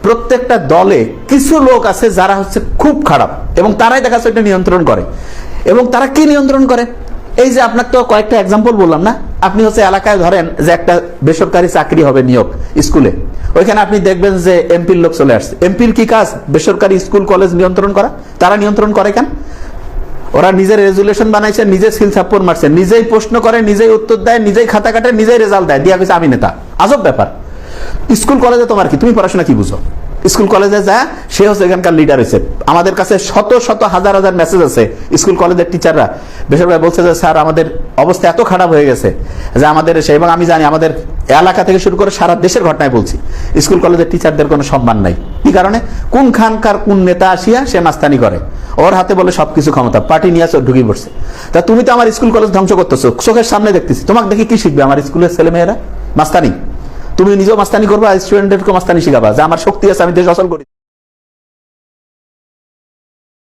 প্রত্যেকটা দলে কিছু লোক আছে যারা হচ্ছে খুব খারাপ এবং তারাই দেখা যাচ্ছে এটা নিয়ন্ত্রণ করে। এবং তারা কি নিয়ন্ত্রণ করে? এই যে আপনাকে তো কয়েকটা এক্সাম্পল বললাম না, আপনি হচ্ছে এলাকায় ধরেন যে একটা বেসরকারি চাকরি হবে নিয়োগ স্কুলে, ওইখানে আপনি দেখবেন যে এমপির লোক চলে আসছে। এমপির কি কাজ? বেসরকারি স্কুল কলেজ নিয়ন্ত্রণ করা। তারা নিয়ন্ত্রণ করে কেন? ওরা নিজের রেজুলেশন বানাইছে, নিজে সিল ছাপ্পর মারছে, নিজেই প্রশ্ন করে, নিজেই উত্তর দেয়, নিজেই খাতা কাটে, নিজেই রেজাল্ট দেয়, দিয়া গেছে আমি নেতা। আজব ব্যাপার। স্কুল কলেজে তোমার কি? তুমি পড়াশোনা কি বুঝো? স্কুল কলেজে যা, সে হচ্ছে এখানকার লিডার হয়েছে। আমাদের কাছে শত শত হাজার হাজার মেসেজ আছে স্কুল কলেজের টিচাররা বেসরকারি বলছে যে স্যার আমাদের অবস্থা এত খারাপ হয়ে গেছে যে আমাদের এসে, এবং আমি জানি আমাদের এলাকা থেকে শুরু করে সারা দেশের ঘটনায় বলছি, স্কুল কলেজের টিচারদের কোনো সম্মান নাই। কি কারণে? কোন খানকার কোন নেতা আসিয়া সে মাস্তানি করে, ওর হাতে বলে সবকিছু ক্ষমতা, পার্টি নিয়ে আসো ঢুকে পড়ছে। তা তুমি তো আমার স্কুল কলেজ ধ্বংস করতেছো, চোখের সামনে দেখতেছি। তোমাকে দেখে কি শিখবে আমার স্কুলের ছেলেমেয়েরা? মাস্তানি। তুমি নিজেও মাস্তানি করবা, স্টুডেন্টদেরকে মাস্তানি শিখাবা যে আমার শক্তি আছে, আমি দেশ অচল করি।